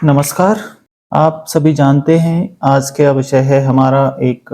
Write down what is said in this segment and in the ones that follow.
नमस्कार। आप सभी जानते हैं आज का विषय है हमारा एक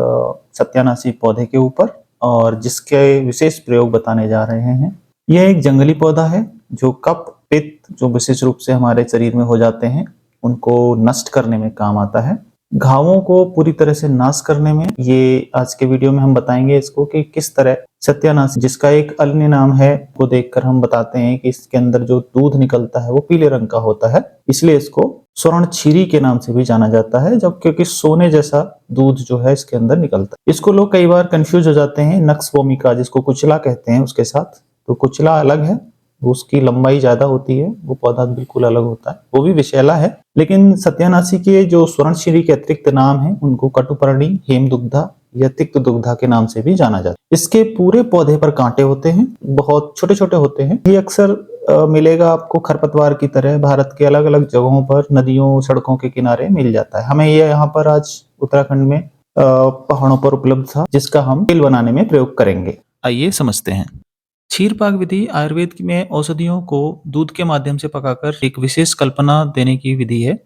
सत्यानाशी पौधे के ऊपर और जिसके विशेष प्रयोग बताने जा रहे हैं। यह एक जंगली पौधा है जो कफ, पित्त जो विशेष रूप से हमारे शरीर में हो जाते हैं, उनको नष्ट करने में काम आता है। घावों को पूरी तरह से नाश करने में ये आज के वीडियो में हम बताएंगे इसको कि किस तरह सत्यानाशी, जिसका एक अन्य नाम है, को देखकर हम बताते हैं कि इसके अंदर जो दूध निकलता है वो पीले रंग का होता है, इसलिए इसको स्वर्ण क्षीरी के नाम से भी जाना जाता है। जब क्योंकि सोने जैसा दूध जो है इसके अंदर निकलता है। इसको लोग कई बार कंफ्यूज हो जाते हैं नक्स भूमिका, जिसको कुचला कहते हैं, उसके साथ। तो कुचला अलग है, उसकी लंबाई ज्यादा होती है, वो पौधा बिल्कुल अलग होता है, वो भी विषैला है। लेकिन सत्यानाशी के जो स्वर्ण क्षीरी के अतिरिक्त नाम है उनको कटुपर्णी, हेमदुग्धा या तिक्त दुग्धा के नाम से भी जाना जाता है। इसके पूरे पौधे पर कांटे होते हैं, बहुत छोटे छोटे होते हैं। ये अक्सर मिलेगा आपको खरपतवार की तरह भारत के अलग अलग जगहों पर, नदियों, सड़कों के किनारे मिल जाता है। हमें ये यहाँ पर आज उत्तराखंड में पहाड़ों पर उपलब्ध था, जिसका हम तेल बनाने में प्रयोग करेंगे। आइए समझते हैं। क्षीरपाक विधि आयुर्वेद में औषधियों को दूध के माध्यम से पकाकर एक विशेष कल्पना देने की विधि है,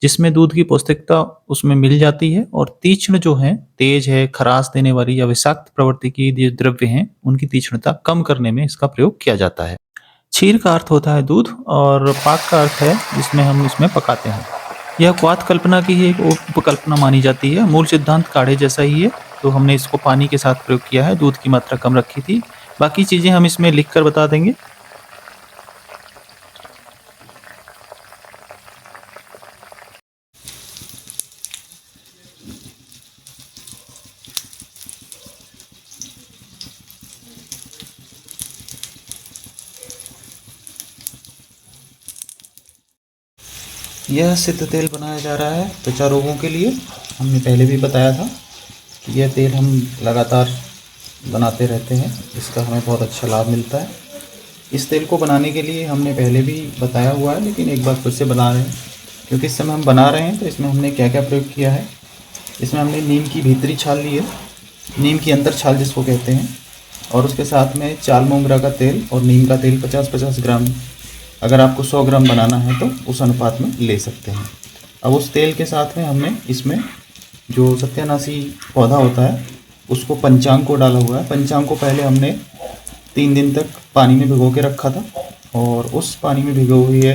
जिसमें दूध की पौष्टिकता उसमें मिल जाती है और तीक्ष्ण जो है, तेज है, खराश देने वाली या विषाक्त प्रवृत्ति की जो द्रव्य हैं, उनकी तीक्ष्णता कम करने में इसका प्रयोग किया जाता है। क्षीर का अर्थ होता है दूध और पाक का अर्थ है जिसमें हम इसमें पकाते हैं। यह क्वाथ कल्पना की ही एक उपकल्पना मानी जाती है। मूल सिद्धांत काढ़े जैसा ही है, तो हमने इसको पानी के साथ प्रयोग किया है, दूध की मात्रा कम रखी थी। बाकी चीजें हम इसमें लिखकर बता देंगे। यह सिद्ध तेल बनाया जा रहा है त्वचा रोगों के लिए। हमने पहले भी बताया था कि यह तेल हम लगातार बनाते रहते हैं, इसका हमें बहुत अच्छा लाभ मिलता है। इस तेल को बनाने के लिए हमने पहले भी बताया हुआ है, लेकिन एक बार फिर से बना रहे हैं क्योंकि इस समय हम बना रहे हैं। तो इसमें हमने क्या क्या प्रयोग किया है, इसमें हमने नीम की भीतरी छाल ली है, नीम की अंदर छाल जिसको कहते हैं, और उसके साथ में चाल मोगरा का तेल और नीम का तेल 50-50 ग्राम। अगर आपको 100 ग्राम बनाना है तो उस अनुपात में ले सकते हैं। अब उस तेल के साथ में हमने इसमें जो सत्यानाशी पौधा होता है उसको पंचांग को डाला हुआ है। पंचांग को पहले हमने 3 दिन तक पानी में भिगो के रखा था और उस पानी में भिगो हुई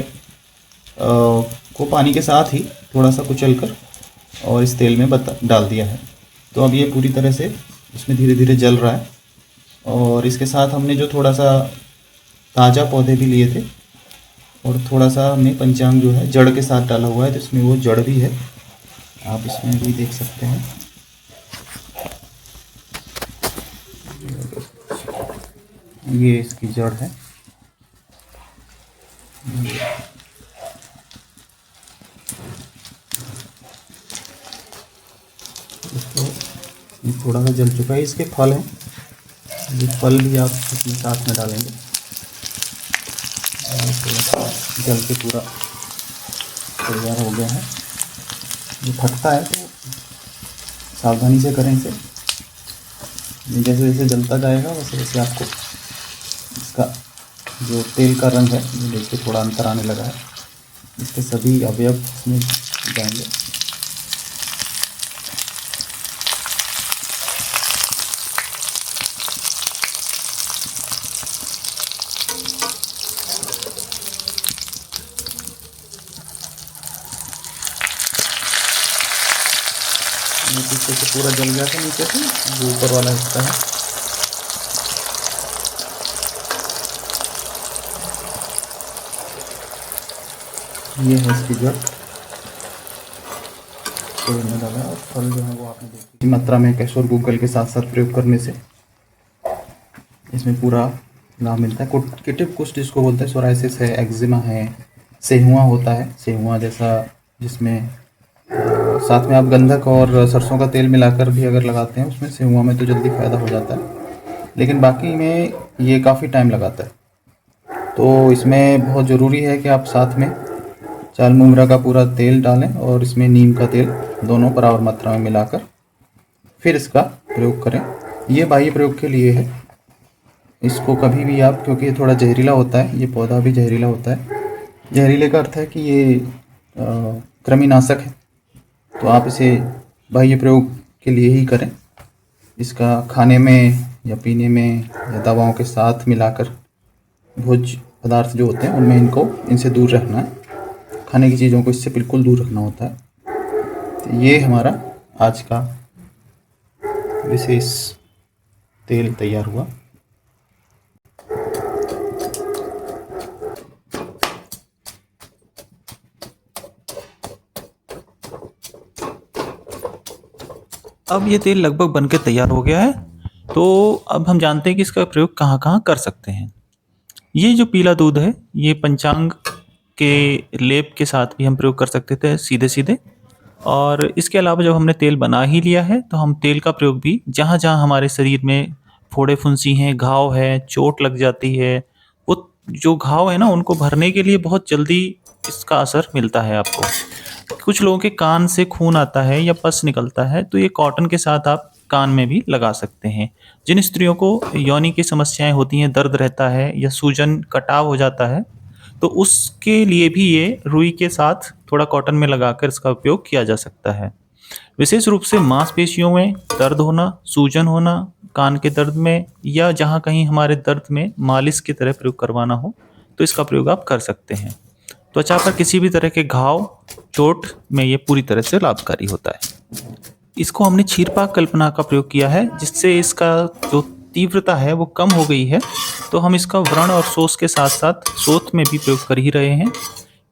को पानी के साथ ही थोड़ा सा कुचल कर और इस तेल में डाल दिया है। तो अब ये पूरी तरह से इसमें धीरे धीरे जल रहा है। और इसके साथ हमने जो थोड़ा सा ताज़ा पौधे भी लिए थे और थोड़ा सा हमने पंचांग जो है जड़ के साथ डाला हुआ है, तो इसमें वो जड़ भी है, आप इसमें भी देख सकते हैं। ये इसकी जड़ है। इसको ये थोड़ा सा जल चुका है। इसके फल हैं, ये फल भी आप इसमें साथ में डालेंगे। जल के पूरा तैयार हो गया है। ये फटता है तो सावधानी से करें इसे। जैसे जैसे जलता जाएगा वैसे वैसे आपको इसका जो तेल का रंग है ये देखिए थोड़ा अंतर आने लगा है। इसके सभी अवयव इसमें जाएंगे। ये पीछे से पूरा जल गया था, नीचे से जो ऊपर वाला हिस्सा है। ये है इसकी जड़, तेल में डाला और फल जो है वो आपने देखी मात्रा में कैशोर गूगल के साथ साथ प्रयोग करने से इसमें पूरा लाभ मिलता है। कीटिव कुष्ठ जिसको बोलते हैं, सोराइसिस है, एक्जिमा है, सेहुआ होता है, सेहुआ जैसा, जिसमें साथ में आप गंधक और सरसों का तेल मिलाकर भी अगर लगाते हैं उसमें, सेहुआ में तो जल्दी फ़ायदा हो जाता है, लेकिन बाकी में ये काफ़ी टाइम लगाता है। तो इसमें बहुत ज़रूरी है कि आप साथ में चाल मोगरा का पूरा तेल डालें और इसमें नीम का तेल दोनों बराबर मात्रा में मिलाकर फिर इसका प्रयोग करें। ये बाह्य प्रयोग के लिए है। इसको कभी भी आप, क्योंकि ये थोड़ा जहरीला होता है, ये पौधा भी जहरीला होता है। जहरीले का अर्थ है कि ये कृमिनाशक है, तो आप इसे बाह्य प्रयोग के लिए ही करें। इसका खाने में या पीने में या दवाओं के साथ मिलाकर भोज्य पदार्थ जो होते हैं उनमें इनसे दूर रहना है। खाने की चीज़ों को इससे बिल्कुल दूर रखना होता है। तो ये हमारा आज का विशेष तेल तैयार हुआ। अब ये तेल लगभग बनके तैयार हो गया है, तो अब हम जानते हैं कि इसका प्रयोग कहाँ-कहाँ कर सकते हैं। ये जो पीला दूध है, ये पंचांग के लेप के साथ भी हम प्रयोग कर सकते थे सीधे-सीधे। और इसके अलावा जब हमने तेल बना ही लिया है, तो हम तेल का प्रयोग भी जहाँ-जहाँ हमारे शरीर में फोड़े-फुंसी हैं, घाव है, चोट लग जाती है, वो जो घाव है ना, उनको भरने के लिए बहुत जल्दी इसका असर मिलता है आपको। कुछ लोगों के कान से खून आता है या पस निकलता है, तो ये कॉटन के साथ आप कान में भी लगा सकते हैं। जिन स्त्रियों को योनि की समस्याएँ होती हैं, दर्द रहता है या सूजन, कटाव हो जाता है, तो उसके लिए भी ये रुई के साथ थोड़ा कॉटन में लगाकर इसका उपयोग किया जा सकता है। विशेष रूप से मांसपेशियों में दर्द होना, सूजन होना, कान के दर्द में या जहाँ कहीं हमारे दर्द में मालिश की तरह प्रयोग करवाना हो, तो इसका प्रयोग आप कर सकते हैं। त्वचा पर किसी भी तरह के घाव, चोट में ये पूरी तरह से लाभकारी होता है। इसको हमने क्षीरपाक कल्पना का प्रयोग किया है, जिससे इसका जो तीव्रता है वो कम हो गई है, तो हम इसका व्रण और शोथ के साथ-साथ शोथ में भी प्रयोग कर ही रहे हैं।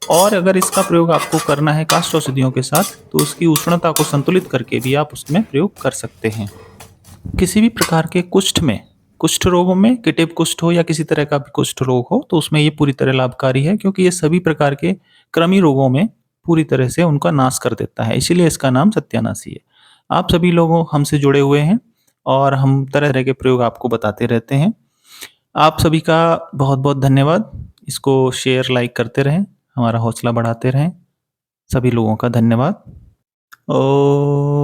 और अगर इसका प्रयोग आपको करना है काष्ठ औषधियों के साथ, तो उसकी उष्णता को संतुलित करके भी आप उसमें प्रयोग कर सकते हैं। किसी भी प्रकार के कुष्ठ में, कुष्ठ रोगों में, किटिव कुष्ठ हो या किसी तरह का भी कुष्ठ रोग हो, तो उसमें ये पूरी तरह लाभकारी है, क्योंकि ये सभी प्रकार के कृमि रोगों में पूरी तरह से उनका नाश कर देता है। इसीलिए इसका नाम सत्यानाशी है। आप सभी लोगों हमसे जुड़े हुए हैं और हम तरह-तरह के प्रयोग आपको बताते रहते हैं। आप सभी का बहुत-बहुत धन्यवाद। इसको शेयर, लाइक करते रहें, हमारा हौसला बढ़ाते रहें। सभी लोगों का धन्यवाद। ओम